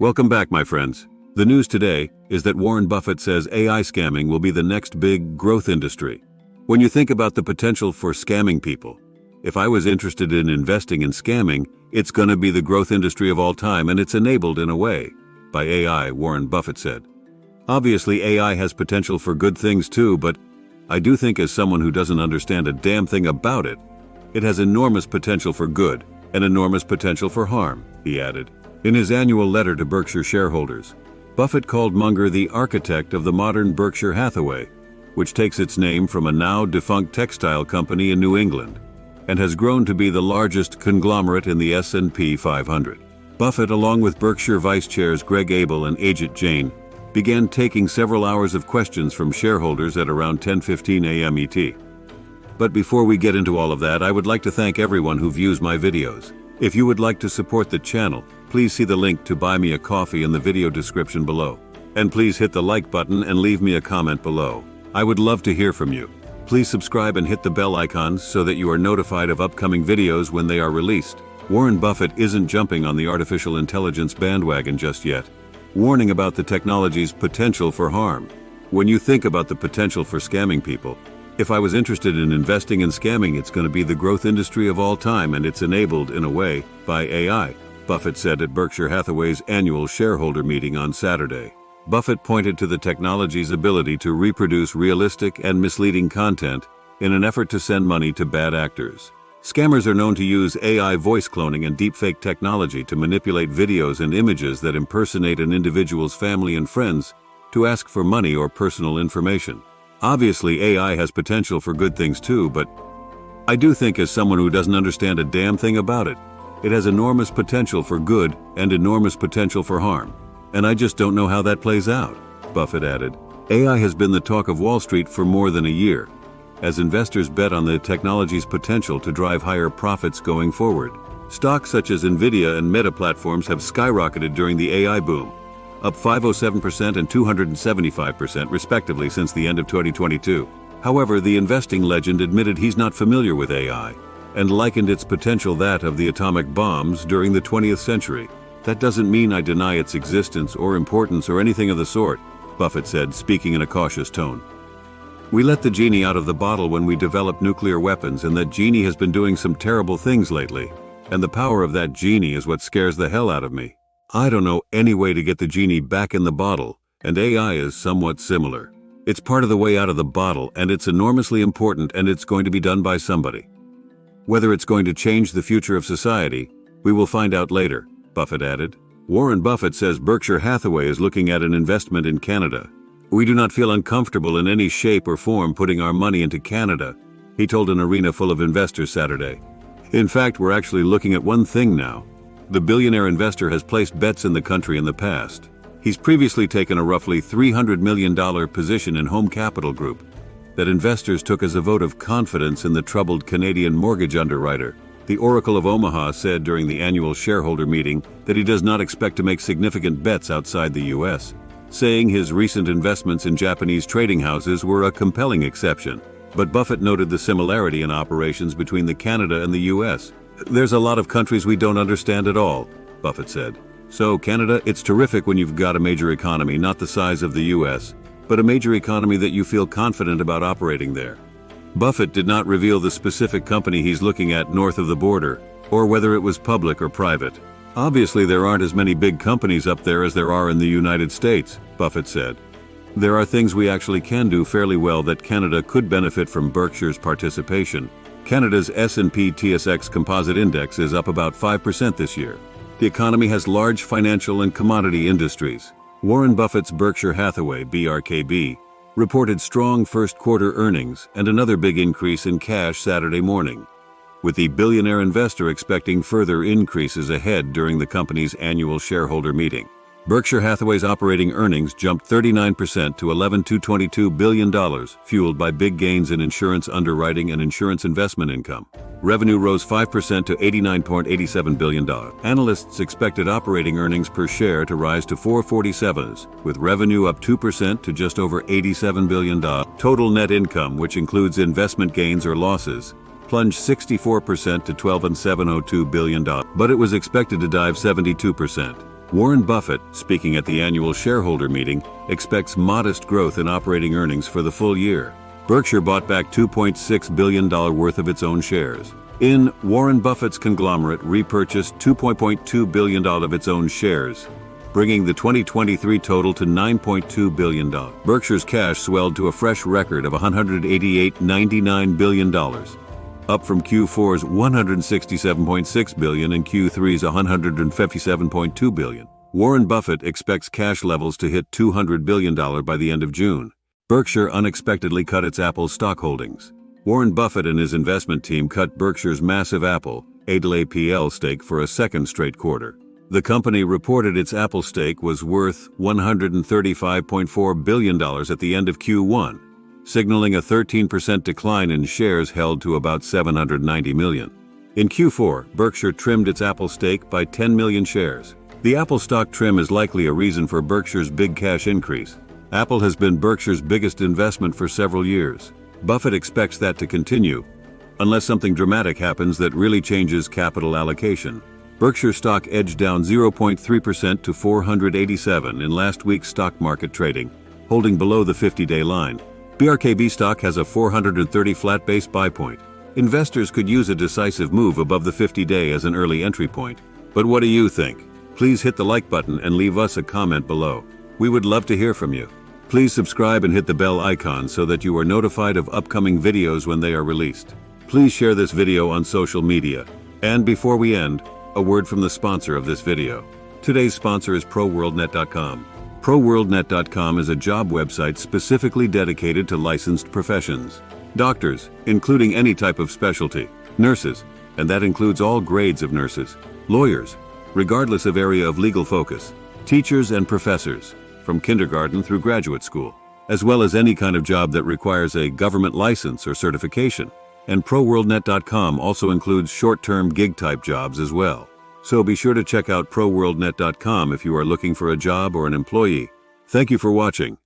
Welcome back, my friends. The news today is that Warren Buffett says AI scamming will be the next big growth industry. When you think about the potential for scamming people, if I was interested in investing in scamming, it's going to be the growth industry of all time, and it's enabled in a way by AI, Warren Buffett said. Obviously, AI has potential for good things too, but I do think as someone who doesn't understand a damn thing about it, it has enormous potential for good and enormous potential for harm, he added. In his annual letter to Berkshire shareholders, Buffett called Munger the architect of the modern Berkshire Hathaway, which takes its name from a now-defunct textile company in New England, and has grown to be the largest conglomerate in the S&P 500. Buffett, along with Berkshire Vice Chairs Greg Abel and Ajit Jain, began taking several hours of questions from shareholders at around 10:15 a.m. ET. But before we get into all of that, I would like to thank everyone who views my videos. If you would like to support the channel, please see the link to buy me a coffee in the video description below. And please hit the like button and leave me a comment below. I would love to hear from you. Please subscribe and hit the bell icons so that you are notified of upcoming videos when they are released. Warren Buffett isn't jumping on the artificial intelligence bandwagon just yet, warning about the technology's potential for harm. When you think about the potential for scamming people, if I was interested in investing in scamming, it's going to be the growth industry of all time, and it's enabled in a way by AI, Buffett said at Berkshire Hathaway's annual shareholder meeting on Saturday. Buffett pointed to the technology's ability to reproduce realistic and misleading content in an effort to send money to bad actors. Scammers are known to use AI voice cloning and deepfake technology to manipulate videos and images that impersonate an individual's family and friends to ask for money or personal information. Obviously, AI has potential for good things too, but I do think as someone who doesn't understand a damn thing about it, it has enormous potential for good and enormous potential for harm. And I just don't know how that plays out, Buffett added. AI has been the talk of Wall Street for more than a year, as investors bet on the technology's potential to drive higher profits going forward. Stocks such as Nvidia and Meta platforms have skyrocketed during the AI boom, up 507% and 275% respectively since the end of 2022. However, the investing legend admitted he's not familiar with AI and likened its potential that of the atomic bombs during the 20th century. That doesn't mean I deny its existence or importance or anything of the sort, Buffett said, speaking in a cautious tone. We let the genie out of the bottle when we developed nuclear weapons, and that genie has been doing some terrible things lately. And the power of that genie is what scares the hell out of me. I don't know any way to get the genie back in the bottle, and AI is somewhat similar. It's part of the way out of the bottle, and it's enormously important, and it's going to be done by somebody. Whether it's going to change the future of society, we will find out later, Buffett added. Warren Buffett says Berkshire Hathaway is looking at an investment in Canada. We do not feel uncomfortable in any shape or form putting our money into Canada, he told an arena full of investors Saturday. In fact, we're actually looking at one thing now. The billionaire investor has placed bets in the country in the past. He's previously taken a roughly $300 million position in Home Capital Group that investors took as a vote of confidence in the troubled Canadian mortgage underwriter. The Oracle of Omaha said during the annual shareholder meeting that he does not expect to make significant bets outside the U.S., saying his recent investments in Japanese trading houses were a compelling exception. But Buffett noted the similarity in operations between Canada and the U.S. There's a lot of countries we don't understand at all, Buffett said. So Canada, it's terrific when you've got a major economy, not the size of the U.S., but a major economy that you feel confident about operating there. Buffett did not reveal the specific company he's looking at north of the border, or whether it was public or private. Obviously, there aren't as many big companies up there as there are in the United States, Buffett said. There are things we actually can do fairly well that Canada could benefit from Berkshire's participation. Canada's S&P TSX Composite Index is up about 5% this year. The economy has large financial and commodity industries. Warren Buffett's Berkshire Hathaway, BRKB, reported strong first-quarter earnings and another big increase in cash Saturday morning, with the billionaire investor expecting further increases ahead during the company's annual shareholder meeting. Berkshire Hathaway's operating earnings jumped 39% to $11,222 billion, fueled by big gains in insurance underwriting and insurance investment income. Revenue rose 5% to $89.87 billion. Analysts expected operating earnings per share to rise to $4.47, with revenue up 2% to just over $87 billion. Total net income, which includes investment gains or losses, plunged 64% to $12.702 billion, but it was expected to dive 72%. Warren Buffett, speaking at the annual shareholder meeting, expects modest growth in operating earnings for the full year. Berkshire bought back $2.6 billion worth of its own shares. Warren Buffett's conglomerate repurchased $2.2 billion of its own shares, bringing the 2023 total to $9.2 billion. Berkshire's cash swelled to a fresh record of $188.99 billion, up from Q4's $167.6 billion and Q3's $157.2 billion. Warren Buffett expects cash levels to hit $200 billion by the end of June. Berkshire unexpectedly cut its Apple stock holdings. Warren Buffett and his investment team cut Berkshire's massive Apple, APL stake for a second straight quarter. The company reported its Apple stake was worth $135.4 billion at the end of Q1, signaling a 13% decline in shares held to about 790 million. In Q4, Berkshire trimmed its Apple stake by 10 million shares. The Apple stock trim is likely a reason for Berkshire's big cash increase. Apple has been Berkshire's biggest investment for several years. Buffett expects that to continue, unless something dramatic happens that really changes capital allocation. Berkshire stock edged down 0.3% to 487 in last week's stock market trading, holding below the 50-day line. BRKB stock has a 430 flat base buy point. Investors could use a decisive move above the 50-day as an early entry point. But what do you think? Please hit the like button and leave us a comment below. We would love to hear from you. Please subscribe and hit the bell icon so that you are notified of upcoming videos when they are released. Please share this video on social media. And before we end, a word from the sponsor of this video. Today's sponsor is ProWorldNet.com. ProWorldNet.com is a job website specifically dedicated to licensed professions. Doctors, including any type of specialty. Nurses, and that includes all grades of nurses. Lawyers, regardless of area of legal focus. Teachers and professors, from kindergarten through graduate school, as well as any kind of job that requires a government license or certification. And ProWorldNet.com also includes short-term gig-type jobs as well. So be sure to check out ProWorldNet.com if you are looking for a job or an employee. Thank you for watching.